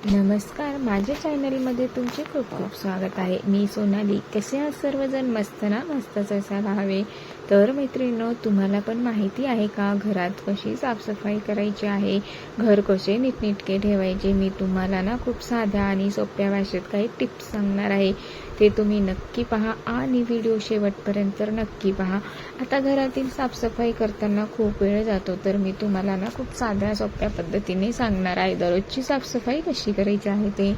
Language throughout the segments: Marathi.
नमस्कार, माझ्या चॅनलमध्ये तुमचे खूप खूप स्वागत आहे. मी सोनाली. कसे आहात सर्वजण? मस्त ना? मस्तच असायला हवे. तर मैत्रिणींनो, तुम्हाला पण माहिती आहे का घरात कशी साफसफाई करायची आहे, घर कसे नीटनेटके ठेवायचे? मी तुम्हाला ना खूप साध्या आणि सोप्या भाषेत काही टिप्स सांगणार आहे. ते तुम्ही नक्की पहा आणि व्हिडिओ शेवटपर्यंत नक्की पहा. आता घरातील साफसफाई करताना खूप वेळ जातो, तर मी तुम्हाला ना खूप साध्या सोप्या पद्धतीने सांगणार आहे दररोजची साफसफाई कशी करायची आहे ते.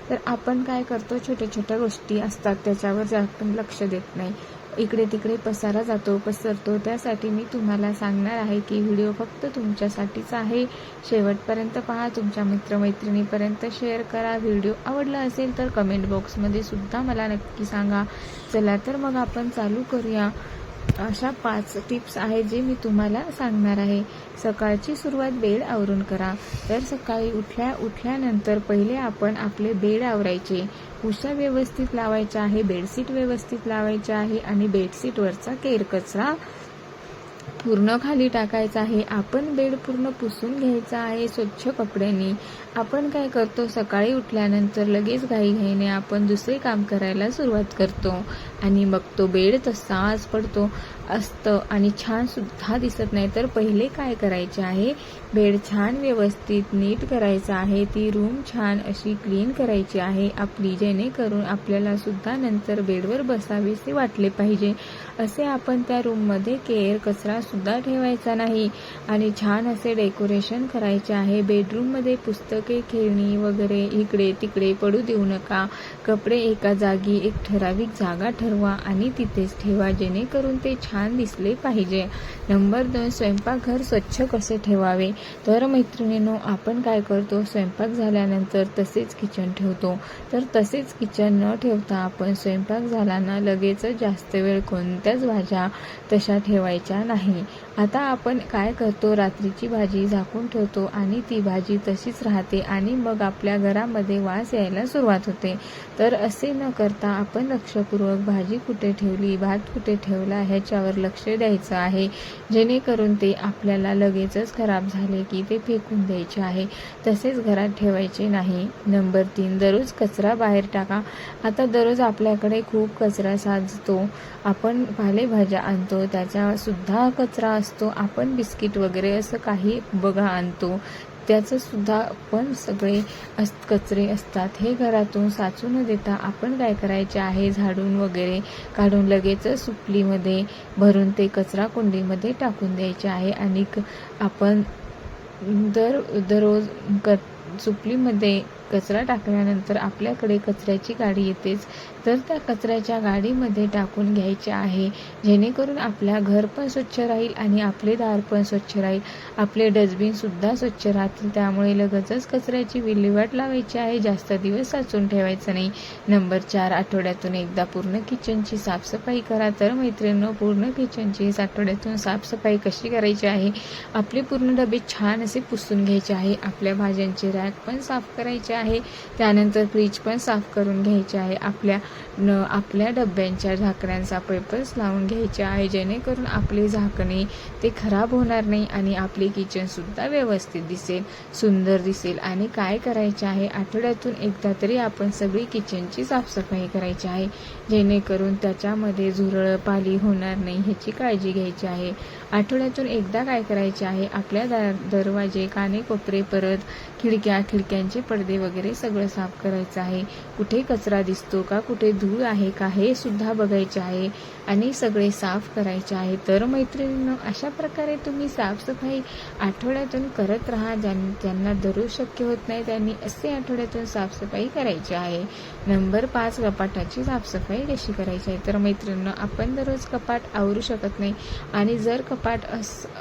तर आपण काय करतो, छोट्या छोट्या गोष्टी असतात त्याच्यावर आपण लक्ष देत नाही, इकडे तिकडे पसरतो. त्यासाठी मी तुम्हाला सांगणार आहे की व्हिडिओ फक्त तुमच्यासाठीच आहे. शेवटपर्यंत पहा, तुमच्या मित्रमैत्रिणीपर्यंत शेअर करा. व्हिडिओ आवडला असेल तर कमेंट बॉक्समध्ये सुद्धा मला नक्की सांगा. चला तर मग आपण चालू करूया. अशा 5 टिप्स आहेत जे मी तुम्हाला सांगणार आहे. सकाळची सुरुवात बेड आवरून करा. तर सकाळी उठल्यानंतर पहिले आपण आपले बेड आवरायचे. उषा व्यवस्थित लावायचा आहे, बेडशीट व्यवस्थित लावायचे आहे आणि बेडशीटवरचा केर कचरा पूर्ण खाली टाकायचा आहे. आपण बेड पूर्ण पुसून घ्यायचा आहे स्वच्छ कपड्यांनी. आपण काय करतो, सकाळी उठल्यानंतर लगेच घाईघाईने आपण दुसरे काम करायला सुरुवात करतो आणि मग तो बेड तसाच पडतो असतं आणि छान सुद्धा दिसत नाही. तर पहिले काय करायचे आहे, बेड छान व्यवस्थित नीट करायचा आहे. ती रूम छान अशी क्लीन करायची आहे आपली, जेणेकरून आपल्याला सुद्धा नंतर बेडवर बसावेसे वाटले पाहिजे. असे आपण त्या रूममध्ये केर कचरा सुद्धा ठेवायचा नाही आणि छान असे डेकोरेशन करायचे आहे. बेडरूममध्ये पुस्तके, खेळणी वगैरे इकडे तिकडे पडू देऊ नका. कपडे एका जागी एक ठराविक जागा ठरवा आणि तिथेच ठेवा, जेणेकरून ते छान दिसले पाहिजे. नंबर 2, स्वयंपाकघर स्वच्छ कसे ठेवावे. तर मैत्रिणींनो, आपण काय करतो, स्वयंपाक झाल्यानंतर तसेच किचन ठेवतो. तर तसेच किचन न ठेवता आपण स्वयंपाक झाला ना लगेच जास्त वेळ कोणत्याच भाज्या तशा ठेवायच्या नाही. आता आपण काय करतो, रात्रीची भाजी झाकून ठेवतो आणि ती भाजी तशीच राहते आणि मग आपल्या घरामध्ये वास यायला सुरुवात होते. तर असे न करता आपण लक्षपूर्वक भाजी कुठे ठेवली, भात कुठे ठेवला ह्याच्यावर लक्ष द्यायचं आहे, जेणेकरून ते आपल्याला लगेचच खराब झाले की ते फेकून द्यायचे आहे. तसेच घरात ठेवायचे नाही. नंबर 3, दररोज कचरा बाहेर टाका. आता दररोज आपल्याकडे खूप कचरा साचतो. आपण पालेभाज्या आणतो त्याचा सुद्धा कचरा असतो. आपण बिस्किट वगैरे असं काही बघा आणतो, त्याचं सुद्धा पण सगळे कचरे असतात. हे घरातून साचू न देता आपण काय करायचे आहे, झाडून वगैरे काढून लगेच सुपलीमध्ये भरून ते कचरा कुंडीमध्ये टाकून द्यायचे आहे. आणि आपण दररोज सुपलीमध्ये कचरा टाकल्यानंतर आपल्याकडे कचऱ्याची गाडी येतेच, तर त्या कचऱ्याच्या गाडीमध्ये टाकून घ्यायचे आहे, जेणेकरून आपल्या घर पण स्वच्छ राहील आणि आपले दार पण स्वच्छ राहील. आपले डस्टबिनसुद्धा स्वच्छ राहतील. त्यामुळे लगेचच कचऱ्याची विल्हेवाट लावायची आहे, जास्त दिवस साचून ठेवायचं नाही. नंबर 4, आठवड्यातून एकदा पूर्ण किचनची साफसफाई करा. तर मैत्रिणींनो, पूर्ण किचनची आठवड्यातून साफसफाई कशी करायची आहे, आपले पूर्ण डबे छान असे पुसून घ्यायचे आहे. आपल्या भाज्यांचे रॅक पण साफ करायचे आहे. त्यानंतर फ्रीज पण साफ करून घ्यायचे आहे. आपल्या डब्यांच्या झाकण्यांचा पेपर्स लावून घ्यायचे आहे, जेणेकरून आपले झाकणे ते खराब होणार नाही आणि आपले किचन सुद्धा व्यवस्थित दिसेल, सुंदर दिसेल. आणि काय करायचे आहे, आठवड्यातून एकदा तरी आपण सगळी किचनची साफसफाई करायची आहे, जेणेकरून त्याच्यामध्ये झुरळ पाली होणार नाही ह्याची काळजी घ्यायची आहे. आठवड्यातून एकदा काय करायचे आहे, आपल्या दरवाजे, कानेकोपरे, परत खिडक्यांचे पडदे वगैरे सगळं साफ करायचं आहे. कुठे कचरा दिसतो का, कुठे धूळ आहे का, हे सुद्धा बघायचे आहे आणि सगळे साफ करायचे आहे. तर मैत्रिणींनो, अशा प्रकारे तुम्ही साफसफाई आठवड्यातून करत राहा. ज्यांना दररोज शक्य होत नाही त्यांनी असे आठवड्यातून साफसफाई करायची आहे. नंबर 5, कपाटाची साफसफाई कशी करायची आहे. तर मैत्रिणींनो, आपण दररोज कपाट आवरू शकत नाही आणि जर कपाट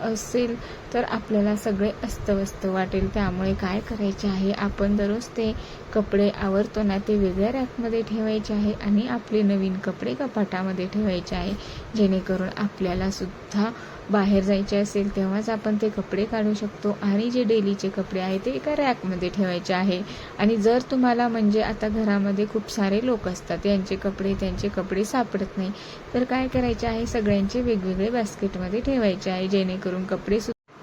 असेल तर आपल्याला सगळे अस्तव्यस्त वाटेल. त्यामुळे काय करायचे आहे, आपण दररोज ते कपडे आवरतो ना ते वेगळ्या रॅकमध्ये ठेवायचे आहे आणि आपले नवीन कपडे कपाटामध्ये ठेवायचे आहे, जेणेकरून आपल्याला सुद्धा बाहेर जायचे असेल तेव्हाच आपण ते कपडे काढू शकतो आणि जे डेलीचे कपडे आहे ते एका रॅकमध्ये ठेवायचे आहे. आणि जर तुम्हाला म्हणजे आता घरामध्ये खूप सारे लोक असतात, त्यांचे कपडे सापडत नाही, तर काय करायचे आहे, सगळ्यांचे वेगवेगळे बास्केटमध्ये ठेवायचे आहे, जेणेकरून कपडे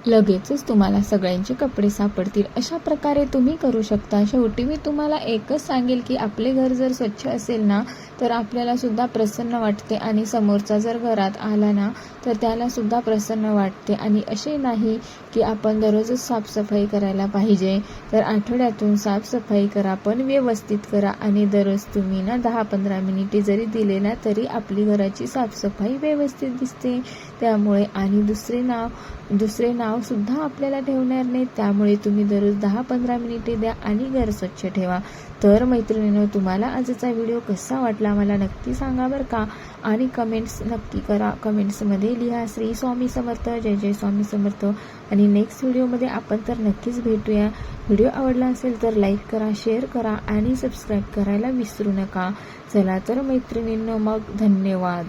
लगेचच तुम्हाला सगळ्यांचे कपडे सापडतील. अशा प्रकारे तुम्ही करू शकता. शेवटी मी तुम्हाला एकच सांगेल की आपले घर जर स्वच्छ असेल ना तर आपल्याला सुद्धा प्रसन्न वाटते आणि समोरचा जर घरात आला ना तर त्याला सुद्धा प्रसन्न वाटते. आणि असे नाही की आपण दररोजच साफसफाई करायला पाहिजे, तर आठवड्यातून साफसफाई करा, पण व्यवस्थित करा. आणि दररोज तुम्ही ना 10-15 मिनिटे जरी दिले ना तरी आपली घराची साफसफाई व्यवस्थित दिसते. त्यामुळे आणि दुसरे नाव सुद्धा आपल्याला ठेवणार नाही. त्यामुळे तुम्ही दररोज 10-15 मिनिटे द्या आणि घर स्वच्छ ठेवा. तर मैत्रिणींनो, तुम्हाला आजचा व्हिडिओ कसा वाटला मला नक्की सांगा बरं का. आणि कमेंट्स नक्की करा. कमेंट्समध्ये लिहा श्री स्वामी समर्थ, जय जय स्वामी समर्थ. आणि नेक्स्ट व्हिडिओमध्ये आपण तर नक्कीच भेटूया. व्हिडिओ आवडला असेल तर लाईक करा, शेअर करा आणि सबस्क्राईब करायला विसरू नका. चला तर मैत्रिणींनो, मग धन्यवाद.